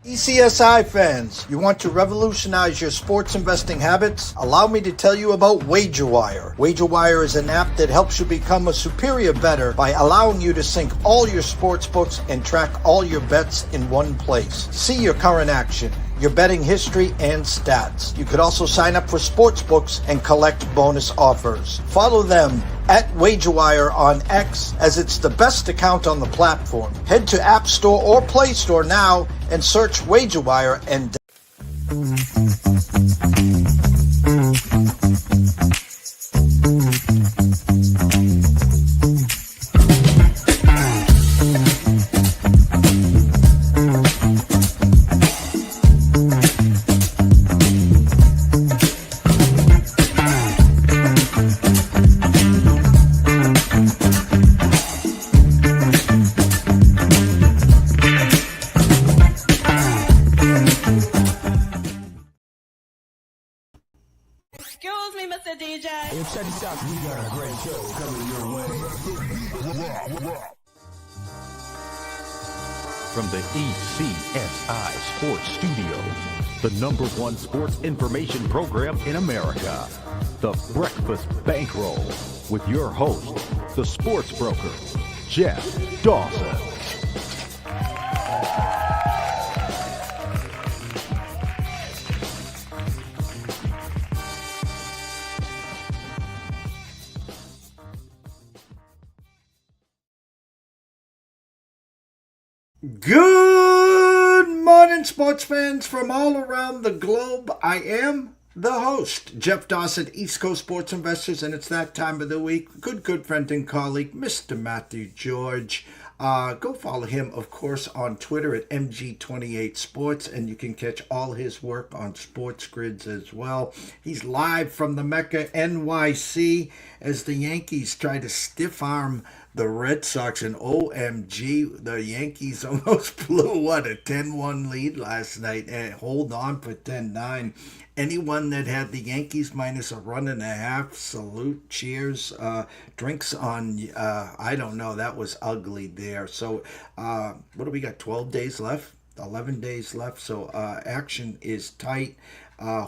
ECSI fans, you want to revolutionize your sports investing habits? Allow me to tell you about WagerWire. WagerWire is an app that helps you become a superior bettor by allowing you to sync all your sports books and track all your bets in one place. See your current action, your betting history, and stats. You could also sign up for sports books and collect bonus offers. Follow them at WagerWire on X, as it's the best account on the platform. Head to App Store or Play Store now and search WagerWire and Check this out, we got a great show coming your way. From the ECSI Sports Studios, the #1 sports information program in America, the Breakfast Bankroll, with your host, the sports broker, Jeff Dawson. Good morning, sports fans from all around the globe. I am the host, Jeff Dawson, East Coast Sports Investors, and it's that time of the week. Good friend and colleague, Mr. Matthew George. Go follow him, of course, on Twitter at MG28Sports, and you can catch all his work on Sports Grids as well. He's live from the Mecca, NYC, as the Yankees try to stiff-arm the Red Sox, and OMG, the Yankees almost blew, a 10-1 lead last night, and hold on for 10-9. Anyone that had the Yankees minus a run and a half, salute, cheers, drinks on, I don't know, that was ugly there. So, what do we got, 12 days left? 11 days left, so action is tight.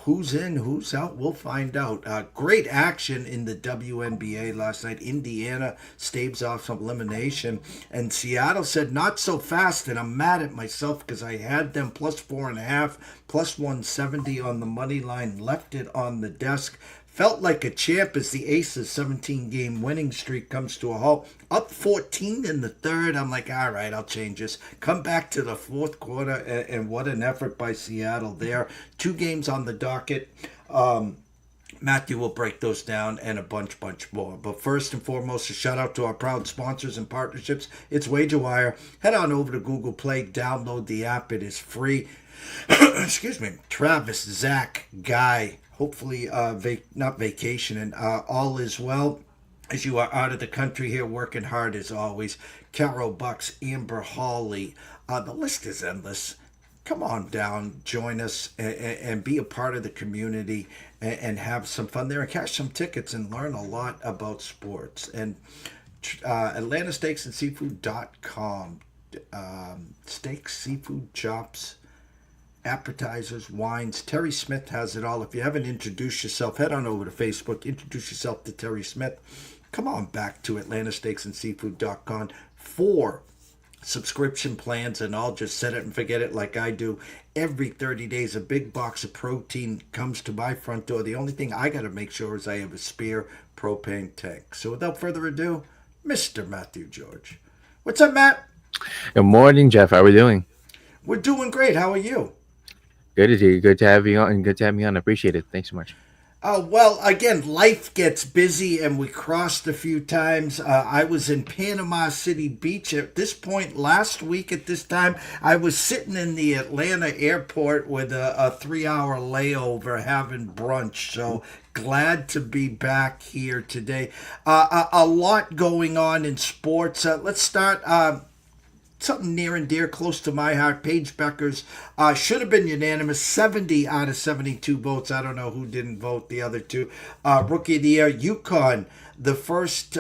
Who's in, who's out, we'll find out. Great action in the WNBA last night. Indiana staves off some elimination, and Seattle said not so fast, and I'm mad at myself because I had them plus 4.5, plus 170 on the money line, left it on the desk. Felt like a champ as the ACES 17-game winning streak comes to a halt. Up 14 in the third. I'm like, all right, I'll change this. Come back to the fourth quarter, and what an effort by Seattle there. 2 games on the docket. Matthew will break those down and a bunch more. But first and foremost, a shout out to our proud sponsors and partnerships. It's WagerWire. Head on over to Google Play. Download the app. It is free. Excuse me. Travis, Zach, Guy. Hopefully, not vacationing. All is well as you are out of the country here, working hard as always. Carol Bucks, Amber Hawley. The list is endless. Come on down, join us, and be a part of the community and have some fun there and cash some tickets and learn a lot about sports. And AtlantaSteaksAndSeafood.com. Steaks, seafood, chops, appetizers, wines. Terry Smith has it all. If you haven't introduced yourself, head on over to Facebook. Introduce yourself to Terry Smith. Come on back to AtlantaSteaksAndSeafood.com for subscription plans, and I'll just set it and forget it like I do. Every 30 days, a big box of protein comes to my front door. The only thing I got to make sure is I have a spare propane tank. So without further ado, Mr. Matthew George. What's up, Matt? Good morning, Jeff. How are we doing? We're doing great. How are you? Good to see you. Good to have you on. And good to have me on. I appreciate it. Thanks so much. Well, again, life gets busy, and we crossed a few times. I was in Panama City Beach at this point last week at this time. I was sitting in the Atlanta airport with a 3-hour layover having brunch. So glad to be back here today. A lot going on in sports. Let's start. something near and dear, close to my heart. Paige Beckers should have been unanimous, 70 out of 72 votes. I don't know who didn't vote, the other two. Rookie of the Year, UConn, the first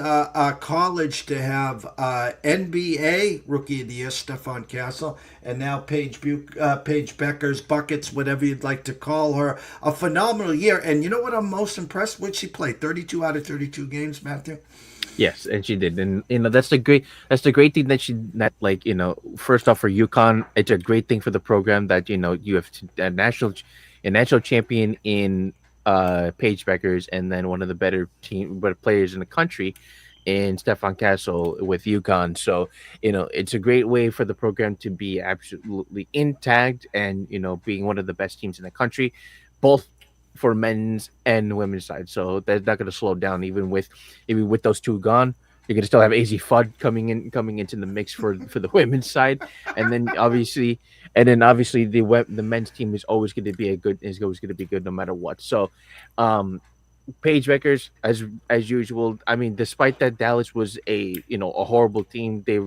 college to have NBA Rookie of the Year, Stefan Castle, and now Paige Beckers, Buckets, whatever you'd like to call her. A phenomenal year. And you know what I'm most impressed with? She played 32 out of 32 games, Matthew. Yes, and she did, and that's the great thing that first off for UConn, it's a great thing for the program that you have a national champion in Paige Beckers, and then one of the better players in the country in Stefan Castle with UConn. So it's a great way for the program to be absolutely intact, and being one of the best teams in the country, both for men's and women's side. So that's not going to slow down even with those two gone. You're going to still have AZ Fudd coming into the mix for the women's side, and then obviously the men's team is always going to be good no matter what. So, Paige Beckers, as usual. I mean, despite that Dallas was a horrible team, they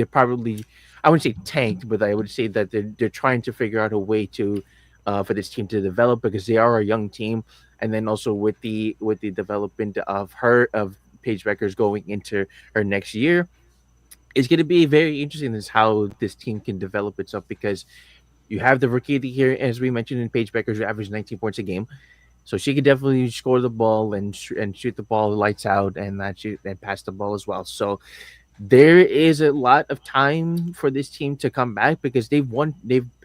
probably, I wouldn't say tanked, but I would say that they're trying to figure out a way to for this team to develop, because they are a young team, and then also with the development of Paige Beckers going into her next year, it's going to be very interesting as how this team can develop itself, because you have the rookie of the year, as we mentioned, in Paige Beckers, who averaged 19 points a game. So she could definitely score the ball and shoot the ball lights out, and pass the ball as well. So there is a lot of time for this team to come back, because they've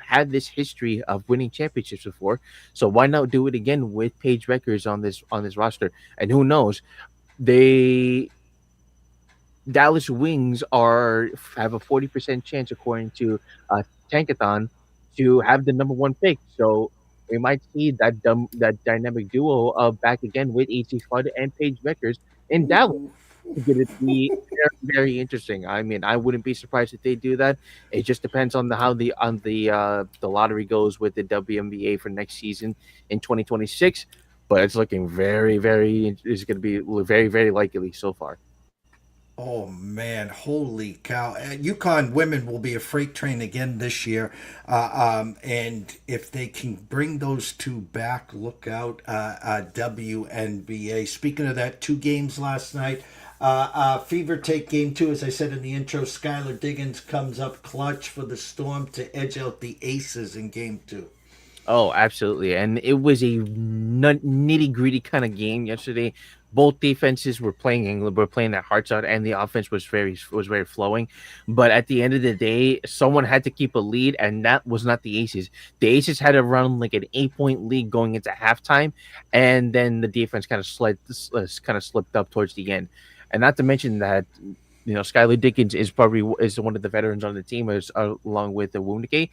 had this history of winning championships before. So why not do it again with Paige Beckers on this roster? And who knows, they Dallas Wings have a 40% chance, according to Tankathon, to have the number one pick. So we might see that dynamic duo of back again with AC Flood and Paige Beckers in Dallas. It's going to be very, very interesting. I mean, I wouldn't be surprised if they do that. It just depends on the lottery goes with the WNBA for next season in 2026. But it's looking very, very. It's going to be very, very likely so far. Oh man, holy cow. UConn women will be a freight train again this year. And if they can bring those two back, look out. WNBA. Speaking of that, 2 games last night. Fever take game 2, as I said in the intro. Skylar Diggins comes up clutch for the Storm to edge out the Aces in game 2. Oh, absolutely. And it was a nitty gritty kind of game yesterday. Both defenses were playing their hearts out, and the offense was very flowing. But at the end of the day, someone had to keep a lead, and that was not the Aces. The Aces had to run like an 8-point lead going into halftime, and then the defense kind of slipped up towards the end. And not to mention that Skylar Dickens is one of the veterans on the team, along with the Woundike,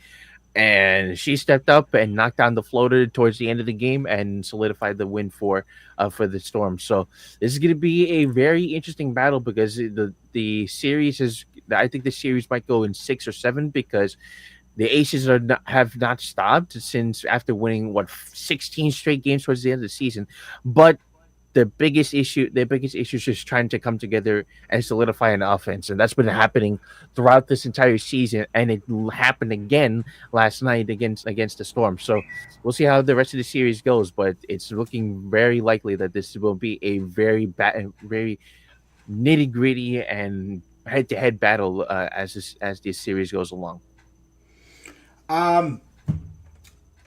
and she stepped up and knocked down the floater towards the end of the game and solidified the win for the Storm. So this is going to be a very interesting battle, because the series is. I think the series might go in 6 or 7, because the Aces have not stopped since after winning 16 straight games towards the end of the season, but the biggest issue is just trying to come together and solidify an offense, and that's been happening throughout this entire season, and it happened again last night against the Storm. So we'll see how the rest of the series goes, but it's looking very likely that this will be a very nitty gritty and head to head battle as this series goes along. Um,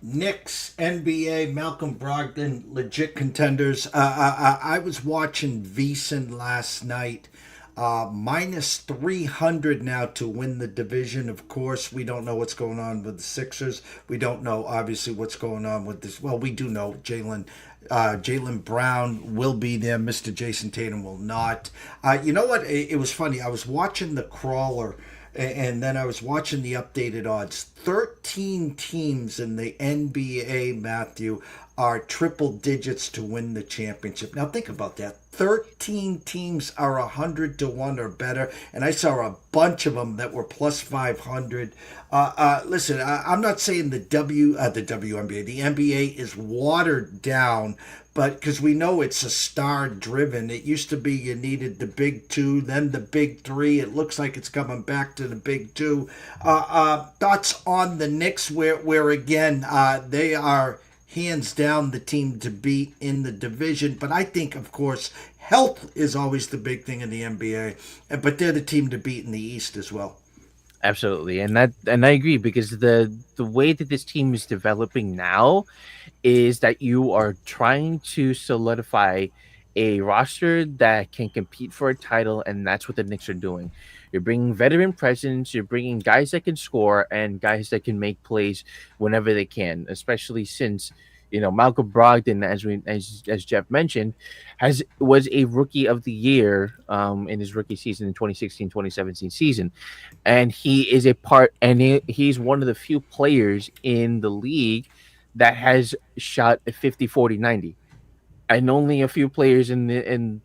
Knicks, NBA, Malcolm Brogdon, legit contenders. I was watching VEASAN last night. Minus 300 now to win the division. Of course, we don't know what's going on with the Sixers. We don't know, obviously, what's going on with this. Well, we do know Jaylen Brown will be there. Mr. Jason Tatum will not. You know what? It was funny. I was watching the crawler, and then I was watching the updated odds. 13 teams in the NBA, Matthew, are triple digits to win the championship. Now think about that. 13 teams are 100 to 1 or better, and I saw a bunch of them that were plus 500. Listen, I'm not saying the WNBA, the NBA is watered down, but because we know it's a star driven. It used to be you needed the big two, then the big three. It looks like it's coming back to the big two. Thoughts on the Knicks, where again they are hands down the team to beat in the division. But I think, of course, health is always the big thing in the NBA. But they're the team to beat in the East as well. Absolutely, and I agree because the way that this team is developing now is that you are trying to solidify a roster that can compete for a title, and that's what the Knicks are doing. You're bringing veteran presence, you're bringing guys that can score and guys that can make plays whenever they can, especially since Malcolm Brogdon, as Jeff mentioned, has was a rookie of the year in his rookie season in 2016-2017 season, and he is a part, and he's one of the few players in the league that has shot a 50-40-90, and only a few players in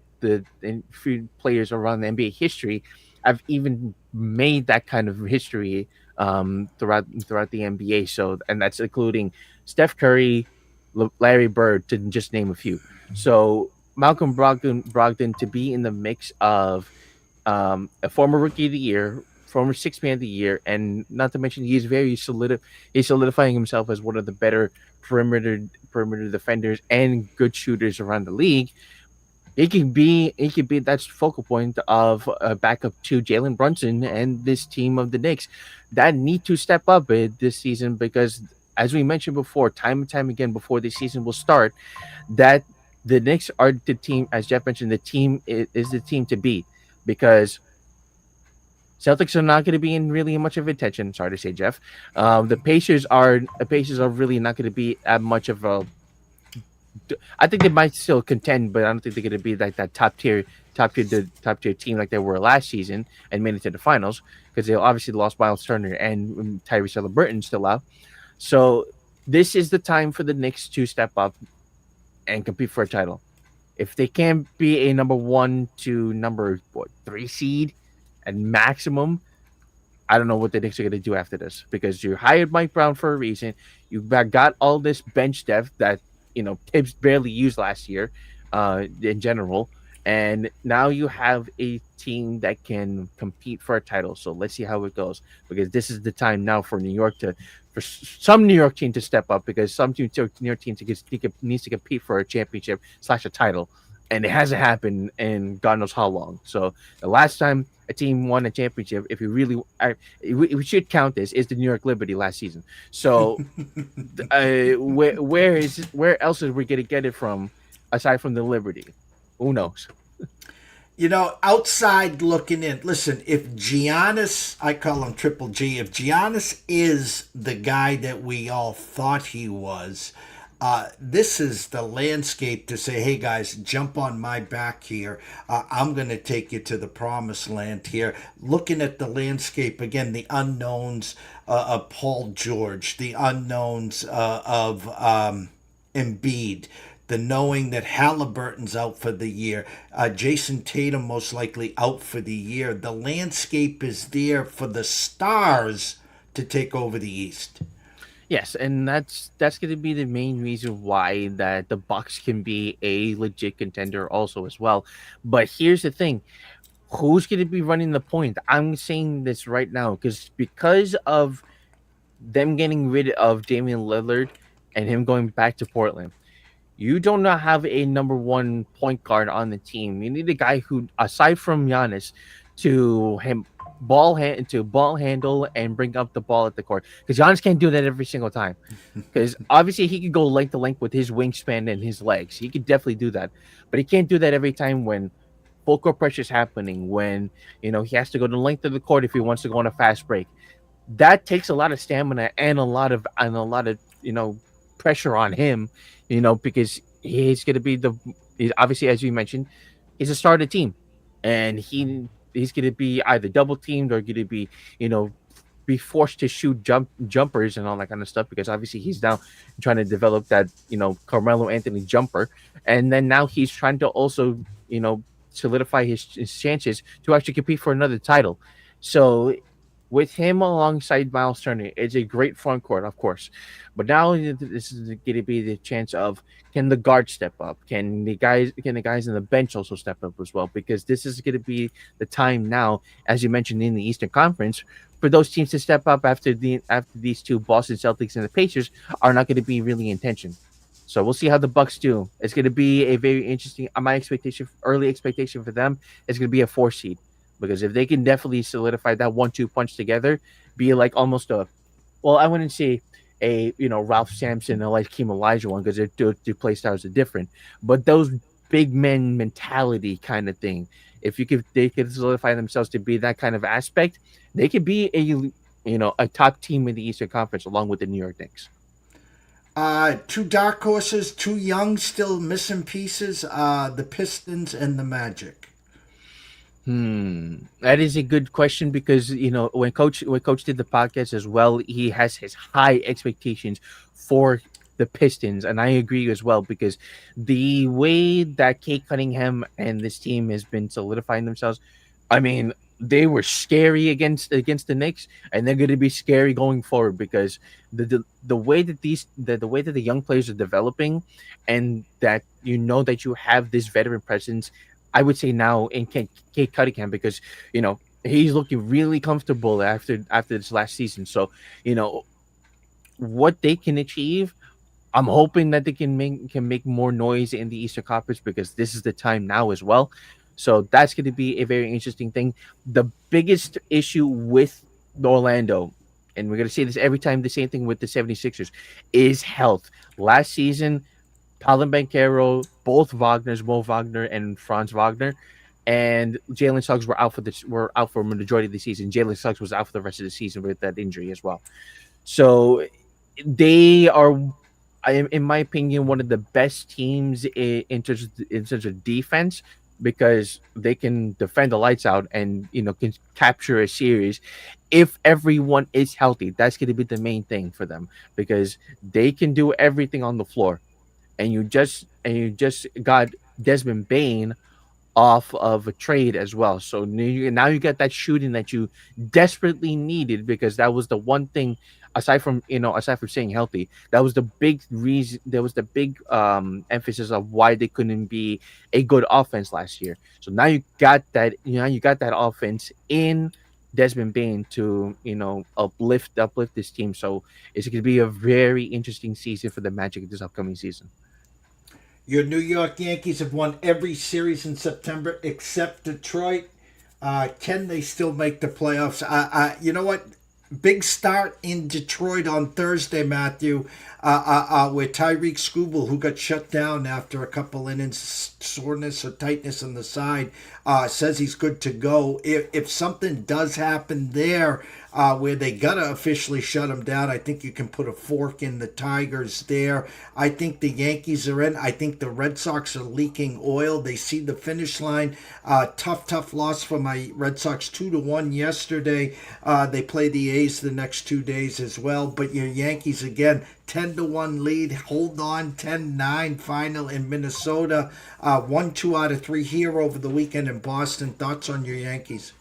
few players around the NBA history have even made that kind of history throughout the NBA. So, and that's including Steph Curry, Larry Bird, to just name a few. So Malcolm Brogdon to be in the mix of a former rookie of the year, former six man of the year, and not to mention he's very solid. He's solidifying himself as one of the better perimeter defenders and good shooters around the league. He could be that's focal point of a backup to Jalen Brunson and this team of the Knicks that need to step up this season because, as we mentioned before, time and time again before the season will start, that the Knicks are the team, as Jeff mentioned, the team is the team to beat because Celtics are not going to be in really much of attention. Sorry to say, Jeff. The Pacers are really not going to be at much of a. I think they might still contend, but I don't think they're going to be like that top tier team like they were last season and made it to the finals because they obviously lost Miles Turner and Tyrese Halliburton still out. So this is the time for the Knicks to step up and compete for a title. If they can't be a number 1 to number 3 seed at maximum, I don't know what the Knicks are going to do after this because you hired Mike Brown for a reason. You got all this bench depth that Tibbs barely used last year, in general, and now you have a team that can compete for a title. So let's see how it goes because this is the time now for some New York team to step up because some New York team needs to compete for a championship / a title, and it hasn't happened in God knows how long. So the last time a team won a championship, if you really, we should count this, is the New York Liberty last season. So where else are we going to get it from aside from the Liberty? Who knows? Outside looking in, listen, if Giannis, I call him Triple G, if Giannis is the guy that we all thought he was, this is the landscape to say, hey guys, jump on my back here. I'm going to take you to the promised land here. Looking at the landscape, again, the unknowns of Paul George, the unknowns of Embiid, the knowing that Halliburton's out for the year, Jason Tatum most likely out for the year. The landscape is there for the stars to take over the East. Yes, and that's going to be the main reason why that the Bucks can be a legit contender also as well. But here's the thing: who's going to be running the point? I'm saying this right now because of them getting rid of Damian Lillard and him going back to Portland. You do not have a number 1 point guard on the team. You need a guy who, aside from Giannis, to him ball handle and bring up the ball at the court. Because Giannis can't do that every single time. Because obviously he could go length to length with his wingspan and his legs. He could definitely do that, but he can't do that every time when full court pressure is happening. When he has to go the length of the court if he wants to go on a fast break. That takes a lot of stamina and a lot of pressure on him, because he's going to be he's obviously, as you mentioned, he's a star of the team, and he's going to be either double teamed or going to be, be forced to shoot jumpers and all that kind of stuff because obviously he's now trying to develop that Carmelo Anthony jumper, and then now he's trying to also solidify his chances to actually compete for another title. So with him alongside Miles Turner, it's a great front court, of course. But now this is going to be the chance of, can the guards step up? Can the guys in the bench also step up as well? Because this is going to be the time now, as you mentioned in the Eastern Conference, for those teams to step up after these two, Boston Celtics and the Pacers, are not going to be really in tension. So we'll see how the Bucks do. It's going to be a very interesting. My early expectation for them is going to be a 4 seed, because if they can definitely solidify that 1-2 punch together, be like almost a, well, I wouldn't say a Ralph Sampson or like Keem Elijah one, because their play styles are different, but those big men mentality kind of thing. If they could solidify themselves to be that kind of aspect, they could be a top team in the Eastern Conference along with the New York Knicks. Two dark horses, two young, still missing pieces. The Pistons and the Magic. That is a good question, because when coach did the podcast as well, he has his high expectations for the Pistons, and I agree as well, because the way that Kate Cunningham and this team has been solidifying themselves, I mean, they were scary against the Knicks, and they're going to be scary going forward, because the way that the way that the young players are developing, and that that you have this veteran presence, I would say now in Kate Cunningham, because he's looking really comfortable after this last season. So what they can achieve, I'm hoping that they can make more noise in the Eastern Conference, because this is the time now as well. So that's going to be a very interesting thing. The biggest issue with Orlando, and we're going to say this every time, the same thing with the 76ers, is health. Last season, Paolo Banchero, both Wagner's, Mo Wagner and Franz Wagner, and Jalen Suggs were out for the majority of the season. Jalen Suggs was out for the rest of the season with that injury as well. So they are, in my opinion, one of the best teams in terms of defense, because they can defend the lights out and can capture a series if everyone is healthy. That's going to be the main thing for them, because they can do everything on the floor, and you just got Desmond Bain off of a trade as well. So now you get that shooting that you desperately needed, because that was the one thing, aside from staying healthy, that was the big reason, that was the big emphasis of why they couldn't be a good offense last year. So now you got that offense in Desmond Bain to uplift this team. So it's going to be a very interesting season for the Magic this upcoming season. Your New York Yankees have won every series in September except Detroit. Can they still make the playoffs? You know what? Big start in Detroit on Thursday, Matthew, with Tyreek Skubal, who got shut down after a couple innings, soreness or tightness on the side, says he's good to go. If something does happen there, where they gotta officially shut him down, I think you can put a fork in the Tigers there. I think the Yankees are in. I think the Red Sox are leaking oil. They see the finish line. Tough loss for my Red Sox, 2-1 yesterday. They play the A's the next 2 days as well. But your Yankees again, 10-1 lead. Hold on, 10-9 final in Minnesota. 1-2 out of 3 here over the weekend in Boston. Thoughts on your Yankees?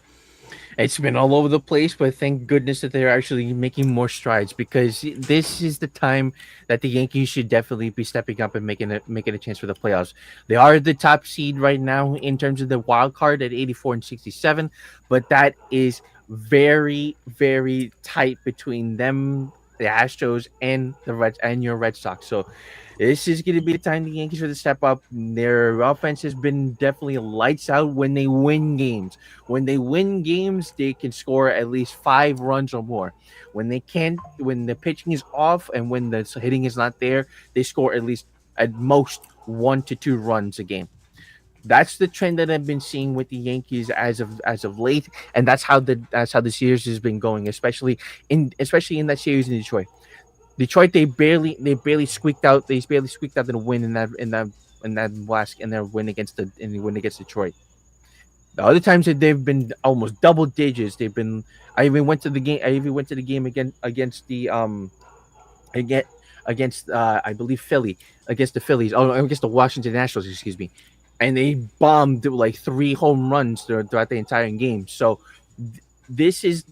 It's been all over the place, but thank goodness that they're actually making more strides, because this is the time that the Yankees should definitely be stepping up and making a chance for the playoffs. They are the top seed right now in terms of the wild card at 84 and 67, but that is very, very tight between them, the Astros, and your Red Sox. So this is going to be the time the Yankees are to step up. Their offense has been definitely lights out when they win games. When they win games, they can score at least 5 runs or more. When they can't, when the pitching is off and when the hitting is not there, they score at most 1 to 2 runs a game. That's the trend that I've been seeing with the Yankees as of late, and that's how the series has been going, especially in that series in Detroit. Detroit, they barely squeaked out. They barely squeaked out the win in that win against Detroit. The other times that they've been almost double digits, they've been. I even went to the game. I even went to the game again against the again against I believe Philly against the Phillies. Oh, against the Washington Nationals, excuse me, and they bombed like 3 home runs throughout the entire game. So this is,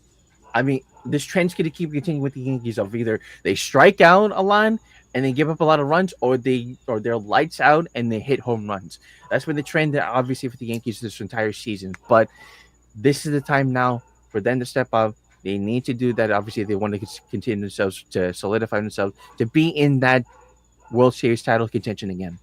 I mean, this trend's going to keep continuing with the Yankees of either they strike out a lot and they give up a lot of runs, or they're lights out and they hit home runs. That's been the trend that obviously for the Yankees this entire season. But this is the time now for them to step up. They need to do that. Obviously, they want to continue themselves to solidify themselves to be in that World Series title contention again.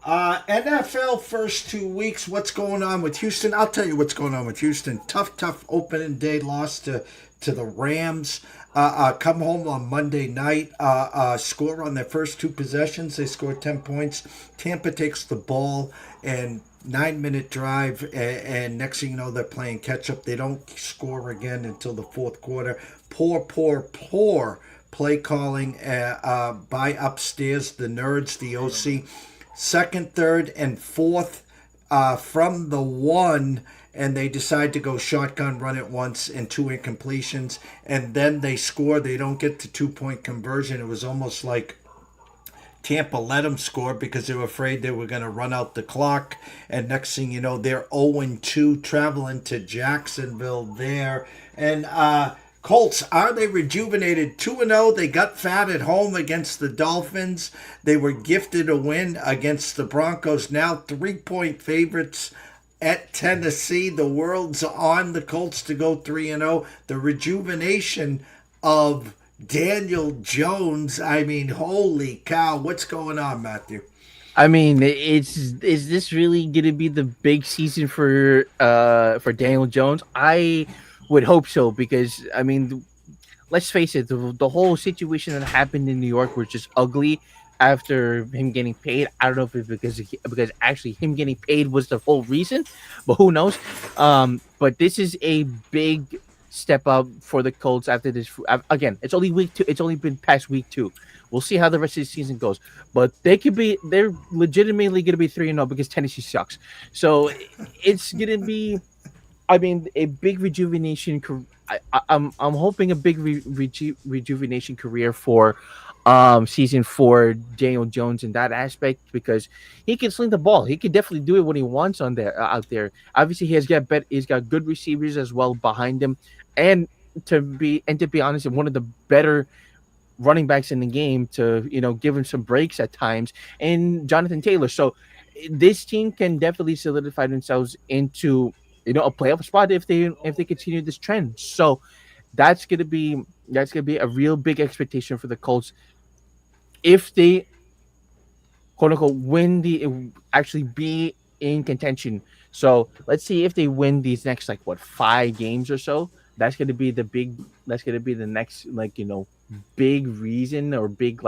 NFL first 2 weeks. What's going on with Houston? I'll tell you what's going on with Houston. Tough opening day loss to the Rams. Come home on Monday night. Score on their first 2 possessions. They scored 10 points. Tampa takes the ball and 9-minute drive, and next thing you know, they're playing catch up. They don't score again until the fourth quarter. Poor play calling by upstairs, the nerds, the OC. Second, third, and fourth from the 1, and they decide to go shotgun, run it once, and 2 incompletions, and then they score. They don't get to 2-point conversion. It was almost like Tampa let them score because they were afraid they were going to run out the clock. And next thing you know, they're 0-2 traveling to Jacksonville there. And Colts, are they rejuvenated? 2-0. They got fat at home against the Dolphins. They were gifted a win against the Broncos. Now 3-point favorites at Tennessee. The world's on the Colts to go 3-0. The rejuvenation of Daniel Jones. I mean, holy cow. What's going on, Matthew? I mean, is this really going to be the big season for Daniel Jones? I would hope so, because I mean, let's face it, the whole situation that happened in New York was just ugly after him getting paid. I don't know if it's because actually him getting paid was the whole reason, but who knows? But this is a big step up for the Colts after this. Again, it's only week 2. It's only been past week 2. We'll see how the rest of the season goes. But they're legitimately going to be 3-0 because Tennessee sucks. So it's going to be, I mean, a big rejuvenation. I'm hoping a big rejuvenation career for season for Daniel Jones in that aspect, because he can sling the ball. He can definitely do it when he wants out there. Obviously, he's got good receivers as well behind him, and to be honest, one of the better running backs in the game to give him some breaks at times, and Jonathan Taylor. So this team can definitely solidify themselves into a playoff spot if they continue this trend. So that's gonna be a real big expectation for the Colts if they quote unquote actually be in contention. So let's see if they win these next 5 games or so. That's gonna be the next big reason, or big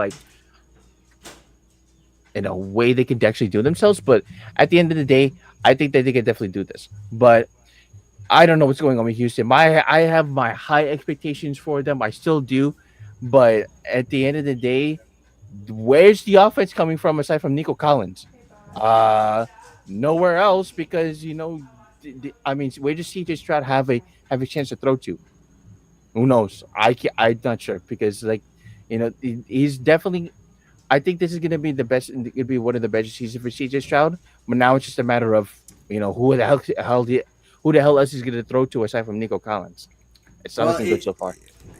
way they could actually do themselves. But at the end of the day, I think that they can definitely do this. But I don't know what's going on with Houston. I have my high expectations for them. I still do. But at the end of the day, where's the offense coming from aside from Nico Collins? Nowhere else, because I mean, where does CJ Stroud have a chance to throw to? Who knows? I'm not sure, because he's definitely. I think this is going to be the best. It could be one of the best seasons for CJ Stroud. But now it's just a matter of who the hell else is going to throw to aside from Nico Collins. It's not looking good so far.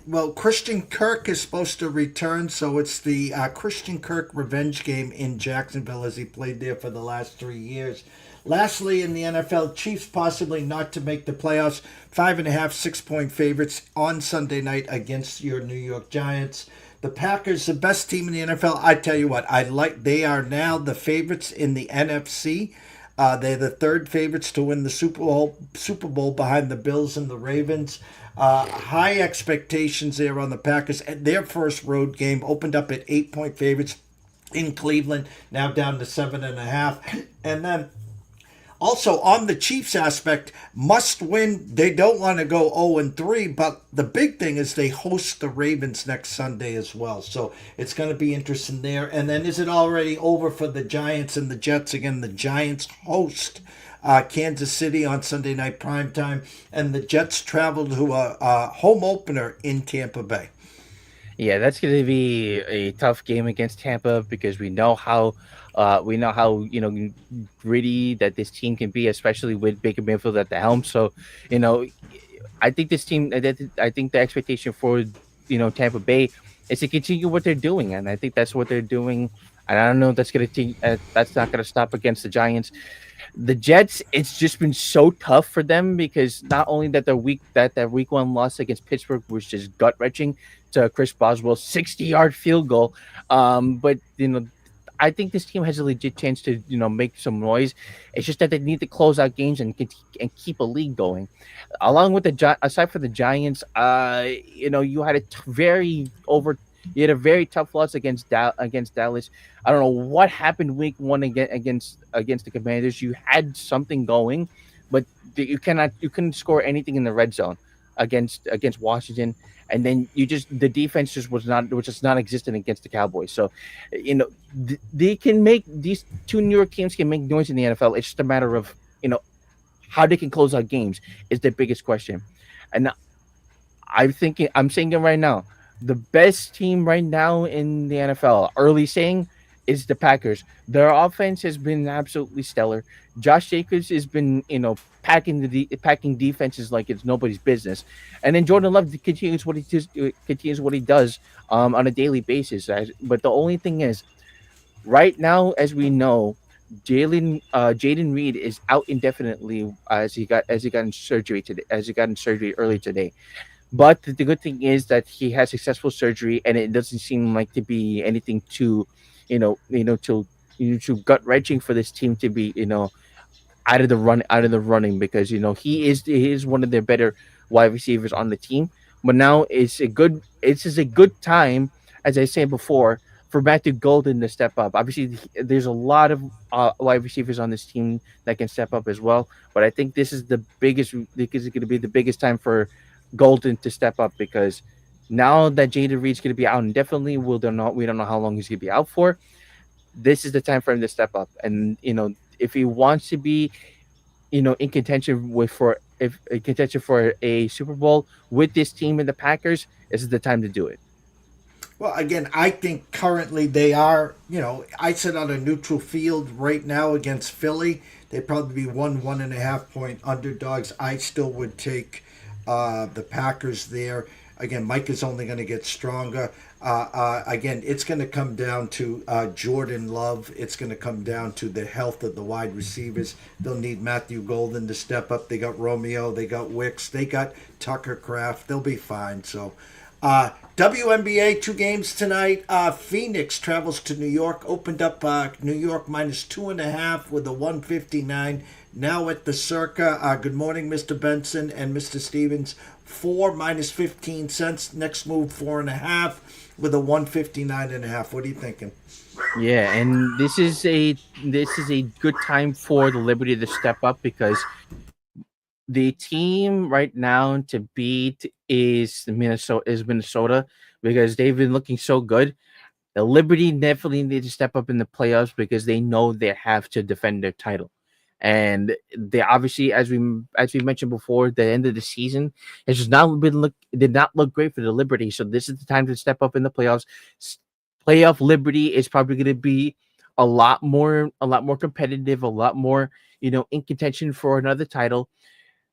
Well, Christian Kirk is supposed to return, so it's the Christian Kirk revenge game in Jacksonville, as he played there for the last 3 years. Lastly, in the NFL, Chiefs possibly not to make the playoffs. 5.5, 6-point favorites on Sunday night against your New York Giants. The Packers, the best team in the NFL. I tell you what, they are now the favorites in the NFC. They're the 3rd favorites to win the Super Bowl behind the Bills and the Ravens. High expectations there on the Packers. Their first road game opened up at 8-point favorites in Cleveland, now down to 7.5. And then Also, on the Chiefs aspect, must win. They don't want to go 0-3, but the big thing is they host the Ravens next Sunday as well. So it's going to be interesting there. And then is it already over for the Giants and the Jets? Again, the Giants host Kansas City on Sunday night primetime, and the Jets travel to a home opener in Tampa Bay. Yeah, that's going to be a tough game against Tampa because we know how gritty that this team can be, especially with Baker Mayfield at the helm. So, you know, I think this team. I think the expectation for Tampa Bay is to continue what they're doing, and I think that's what they're doing. And I don't know if that's going to that's not going to stop against the Giants. The Jets, it's just been so tough for them because not only that week one loss against Pittsburgh was just gut wrenching to Chris Boswell's 60-yard field goal, but I think this team has a legit chance to make some noise. It's just that they need to close out games and keep a league going. Along with aside from the Giants, you had you had a very tough loss against Dallas. I don't know what happened week one against the Commanders. You had something going, but you couldn't score anything in the red zone against Washington, and then the defense just not existent against the Cowboys. So, they can make these two New York teams can make noise in the NFL. It's just a matter of how they can close out games is the biggest question, and I'm saying it right now. The best team right now in the NFL, early saying, is the Packers. Their offense has been absolutely stellar. Josh Jacobs has been, packing defenses like it's nobody's business, and then Jordan Love continues what he does on a daily basis. But the only thing is, right now, as we know, Jaden Reed is out indefinitely as he got in surgery today, as he got in surgery early today. But the good thing is that he has successful surgery, and it doesn't seem like to be anything too, too gut wrenching for this team to be, out of the running because he is one of their better wide receivers on the team. But now it's just a good time, as I said before, for Matthew Golden to step up. Obviously, there's a lot of wide receivers on this team that can step up as well. But I think this is the biggest. This is going to be the biggest time for Golden to step up because now that Jaden Reed's going to be out indefinitely, we don't know how long he's going to be out for. This is the time for him to step up, and if he wants to be, in contention in contention for a Super Bowl with this team and the Packers, this is the time to do it. Well, again, I think currently they are, I sit on a neutral field right now against Philly. They'd probably be 1.5 point underdogs. I still would take the Packers there. Again, Mike is only going to get stronger. Again, it's going to come down to Jordan Love. It's going to come down to the health of the wide receivers. They'll need Matthew Golden to step up. They got Romeo. They got Wicks. They got Tucker Kraft. They'll be fine. So, WNBA, 2 games tonight. Phoenix travels to New York. Opened up New York minus 2.5 with a 159. Now at the Circa. Good morning, Mr. Benson and Mr. Stevens. 4 minus 15 cents. Next move 4.5 with a 159.5. What are you thinking? Yeah, and this is a good time for the Liberty to step up because the team right now to beat is Minnesota because they've been looking so good. The Liberty definitely need to step up in the playoffs because they know they have to defend their title. And they obviously, as we mentioned before, the end of the season has just not did not look great for the Liberty. So this is the time to step up in the playoffs. Playoff Liberty is probably going to be a lot more competitive, a lot more in contention for another title.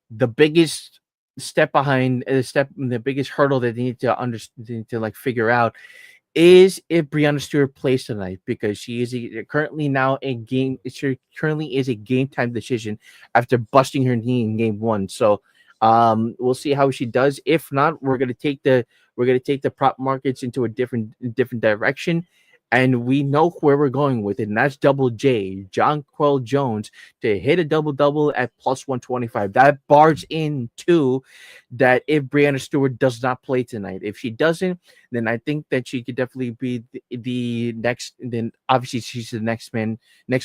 The biggest the biggest hurdle that they need to understand to figure out is if Breanna Stewart plays tonight because she is currently is a game time decision after busting her knee in game 1. So we'll see how she does. If not, we're gonna take the prop markets into a different direction. And we know where we're going with it, and that's Double J, Jonquel Jones, to hit a double-double at plus 125. That bars into that if Breanna Stewart does not play tonight. If she doesn't, then I think that she could definitely be the next. Then obviously she's the next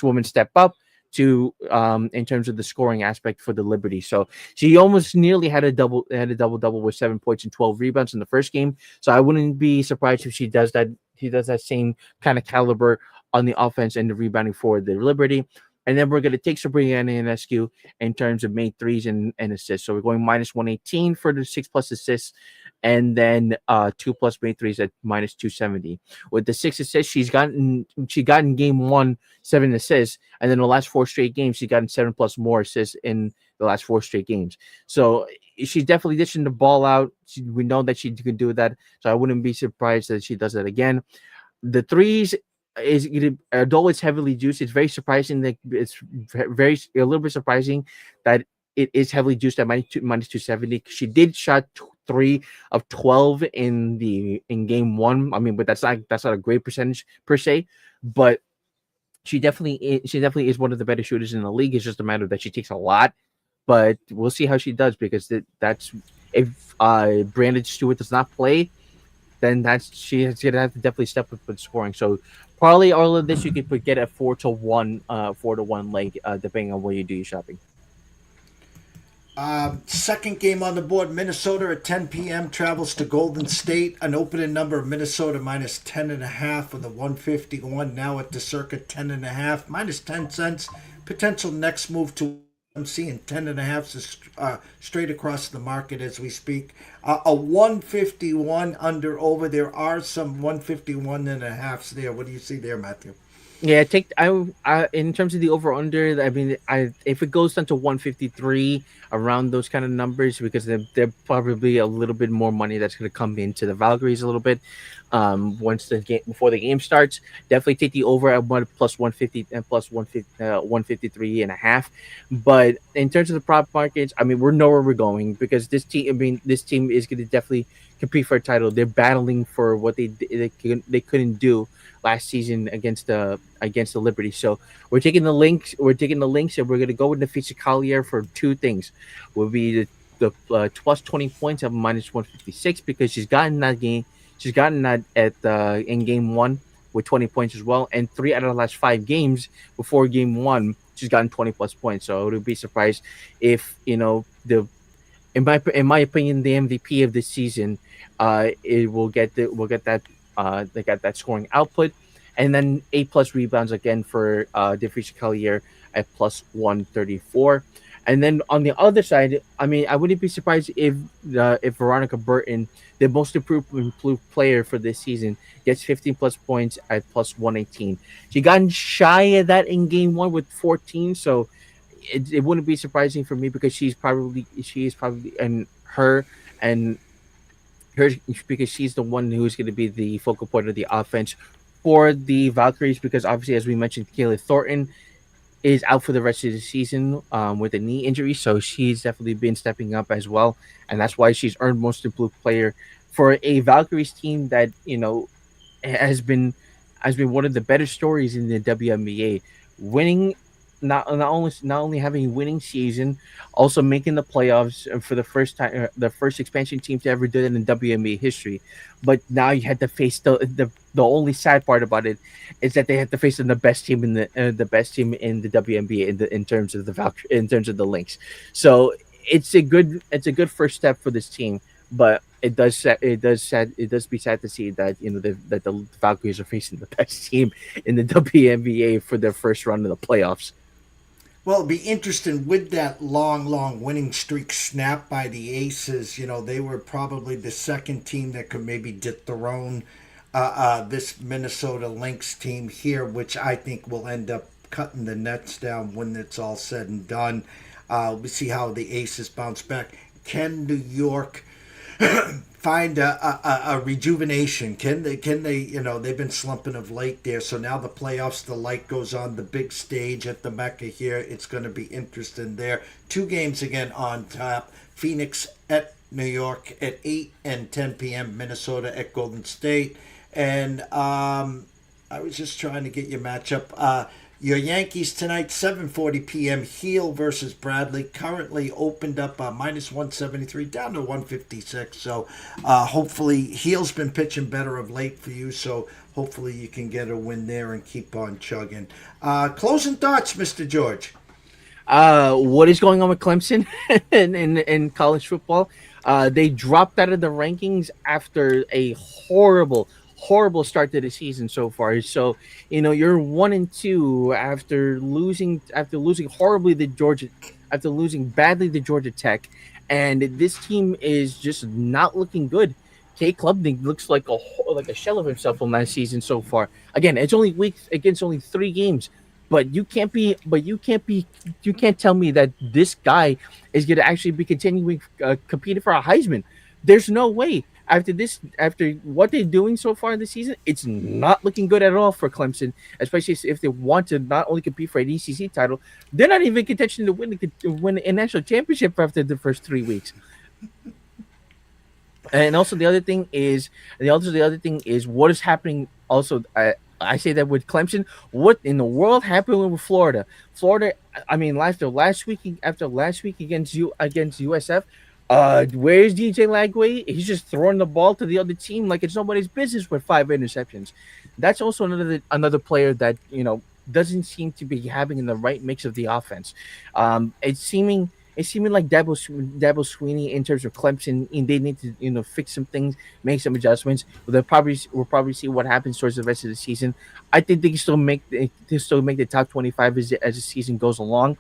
woman step up to in terms of the scoring aspect for the Liberty. So she almost nearly had a double double with 7 points and 12 rebounds in the first game. So I wouldn't be surprised if she does that. He does that same kind of caliber on the offense and the rebounding for the Liberty. And then we're going to take Sabrina Ionescu in terms of made threes and assists. So we're going minus 118 for the 6+ assists, and then 2+ made threes at minus 270. With the 6 assists, she got in game one 7 assists, and then the last 4 straight games she gotten 7+ more assists in the last 4 straight games. So she's definitely dishing the ball out. We know that she can do that, so I wouldn't be surprised that she does that again. The threes is although it's heavily juiced, it's very surprising that it's very a little bit surprising that it is heavily juiced at minus 270. She did shot 3 of 12 in game one. I mean, but that's not a great percentage per se, but she definitely is one of the better shooters in the league. It's just a matter that she takes a lot, but we'll see how she does, because that's if Brandon Stewart does not play, then she's gonna have to definitely step up with scoring. So probably all of this you could get a 4-1, 4-1 leg, depending on where you do your shopping. Second game on the board, Minnesota at 10 p.m. travels to Golden State. An opening number of Minnesota minus 10.5 with a 151. Now at the circa 10.5, minus 10 cents. Potential next move to, I'm seeing 10.5 straight across the market as we speak. A 151 under over. There are some 151.5s there. What do you see there, Matthew? Yeah, I in terms of the over under. I mean, if it goes down to 153, around those kind of numbers, because they're probably a little bit more money that's going to come into the Valkyries a little bit. Once the game before the game starts, definitely take the over at plus 150 and plus 153.5. But in terms of the prop markets, I mean, we're nowhere we're going, because this team. I mean, this team is going to definitely compete for a title. They're battling for what they couldn't do last season against the Liberty. So we're taking the links. And we're gonna go with Nafisa Collier for two things. Will be the plus 20 points at minus 156, because she's gotten that game. She's gotten that in game one with 20 points as well, and 3 out of the last 5 games before game one, she's gotten 20+ points. So I would be surprised if the in my opinion, the MVP of this season, it will get that they got that scoring output, and then 8+ rebounds again for DeFreeze Collier at plus 134. And then on the other side, I mean, I wouldn't be surprised if Veronica Burton, the most improved player for this season, gets 15+ points at plus 118. She got shy of that in game one with 14, so it wouldn't be surprising for me, because she is probably and her because she's the one who's going to be the focal point of the offense for the Valkyries, because obviously, as we mentioned, Kayla Thornton is out for the rest of the season with a knee injury, so she's definitely been stepping up as well, and that's why she's earned most improved player for a Valkyries team that has been one of the better stories in the WNBA, winning. Not only having a winning season, also making the playoffs for the first time, the first expansion team to ever do it in WNBA history. But now you had to face the only sad part about it is that they had to face the best team in the best team in the WNBA in terms of in terms of the Lynx. So it's a good first step for this team, but it does be sad to see that that the Valkyries are facing the best team in the WNBA for their first round of the playoffs. Well, it'll be interesting with that long winning streak snapped by the Aces. They were probably the second team that could maybe dethrone this Minnesota Lynx team here, which I think will end up cutting the nets down when it's all said and done. We see how the Aces bounce back. Can New York find a rejuvenation? Can they they've been slumping of late there, so now the playoffs, the light goes on, the big stage at the Mecca here. It's going to be interesting there. 2 games again on tap. Phoenix at New York at 8 and 10 p.m. Minnesota at Golden State. And I was just trying to get your matchup. Your Yankees tonight, 7:40 p.m. Heel versus Bradley. Currently opened up minus 173 down to 156. So hopefully Heel's been pitching better of late for you. So hopefully you can get a win there and keep on chugging. Closing thoughts, Mr. George. What is going on with Clemson in college football? They dropped out of the rankings after a horrible start to the season so far. So you're 1-2 after losing horribly to Georgia, after losing badly to Georgia Tech, and this team is just not looking good. K Klubnik looks like a shell of himself from last season so far. Again, it's only weeks against only 3 games. You can't tell me that this guy is going to actually be continuing competing for a Heisman. There's no way. After what they're doing so far in the season, it's not looking good at all for Clemson. Especially if they want to not only compete for an ECC title, they're not even in contention to win a national championship after the first 3 weeks. And also the other thing is what is happening. Also, I say that with Clemson, what in the world happened with Florida? Florida, I mean, after last week against USF, where's DJ Lagway? He's just throwing the ball to the other team like it's nobody's business with 5 interceptions. That's also another player that doesn't seem to be having in the right mix of the offense. It's seeming like Dabo Sweeney in terms of Clemson, and they need to fix some things, make some adjustments. We'll probably see what happens towards the rest of the season. I think they still make the top 25 as the season goes along,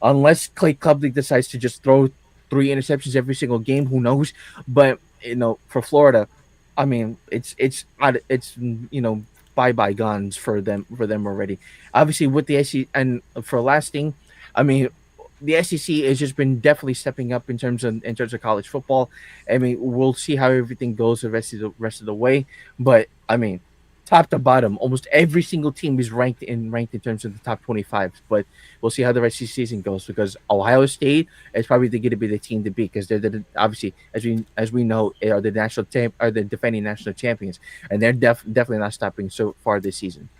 unless Clay Klubnik decides to just throw 3 interceptions every single game. Who knows? But for Florida, I mean, it's bye bye guns for them already. Obviously, with the SEC, and for last thing, I mean, the SEC has just been definitely stepping up in terms of college football. I mean, we'll see how everything goes the rest of the way. But I mean, top to bottom, almost every single team is ranked in terms of the top 25. But we'll see how the rest of the season goes, because Ohio State is probably going to be the team to beat, because obviously, as we know, are the defending national champions, and they're definitely not stopping so far this season.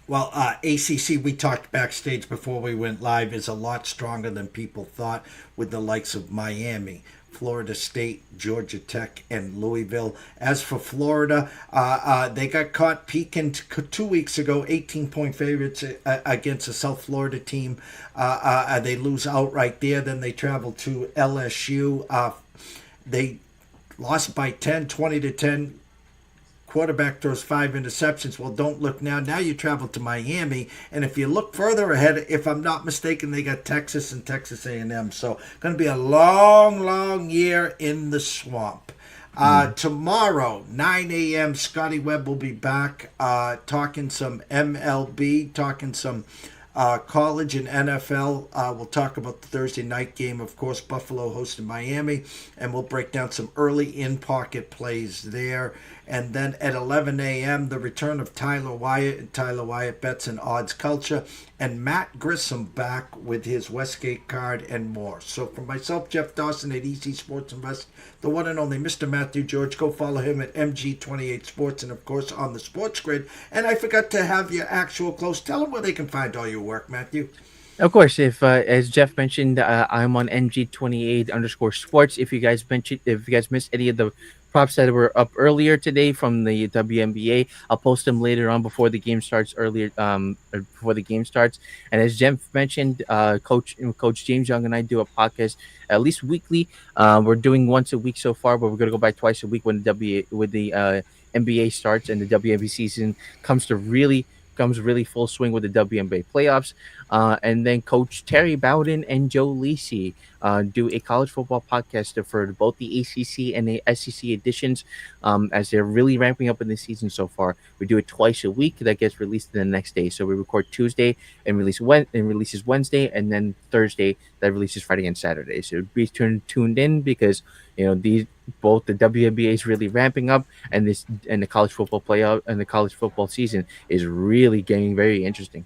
Well, ACC, we talked backstage before we went live, is a lot stronger than people thought, with the likes of Miami, Florida State, Georgia Tech, and Louisville. As for Florida, they got caught peeking 2 weeks ago, 18-point favorites against a South Florida team. They lose outright there. Then they travel to LSU. They lost by 10, 20-10. Quarterback throws 5 interceptions. Well, don't look now. Now you travel to Miami, and if you look further ahead, if I'm not mistaken, they got Texas and Texas A&M. So going to be a long, long year in the swamp. Tomorrow, 9 a.m., Scotty Webb will be back talking some MLB, talking some college and NFL. We'll talk about the Thursday night game, of course, Buffalo hosting Miami, and we'll break down some early in-pocket plays there. And then at 11 a.m., the return of Tyler Wyatt Bets and Odds Culture, and Matt Grissom back with his Westgate card and more. So for myself, Jeff Dawson at EC Sports Invest, the one and only Mr. Matthew George, go follow him at MG28 Sports, and of course on the Sports Grid. And I forgot to have your actual close. Tell them where they can find all your work, Matthew. Of course, if as Jeff mentioned, I'm on MG28_sports. If you guys missed any of the props that were up earlier today from the WNBA, I'll post them later on before the game starts. Or before the game starts. And as Jeff mentioned, Coach James Young and I do a podcast at least weekly. We're doing once a week so far, but we're gonna go back twice a week when the NBA starts and the WNBA season comes really full swing with the WNBA playoffs. And then Coach Terry Bowden and Joe Lisi do a college football podcast for both the ACC and the SEC editions, as they're really ramping up in the season so far. We do it twice a week. That gets released the next day. So we record Tuesday and releases Wednesday, and then Thursday that releases Friday and Saturday. So be tuned in, because both the WNBA is really ramping up, and the college football playoff and the college football season is really getting very interesting.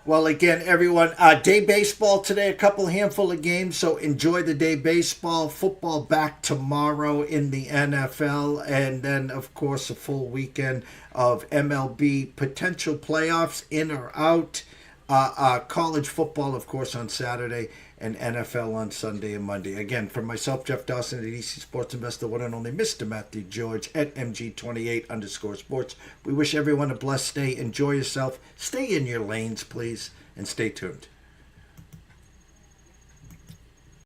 Well, again, everyone, day baseball today, a handful of games, so enjoy the day baseball. Football back tomorrow in the NFL, and then, of course, a full weekend of MLB potential playoffs, in or out. College football, of course, on Saturday, and NFL on Sunday and Monday. Again, from myself, Jeff Dawson at EC Sports Investor, one and only Mr. Matthew George at MG28_sports. We wish everyone a blessed day. Enjoy yourself. Stay in your lanes, please, and stay tuned.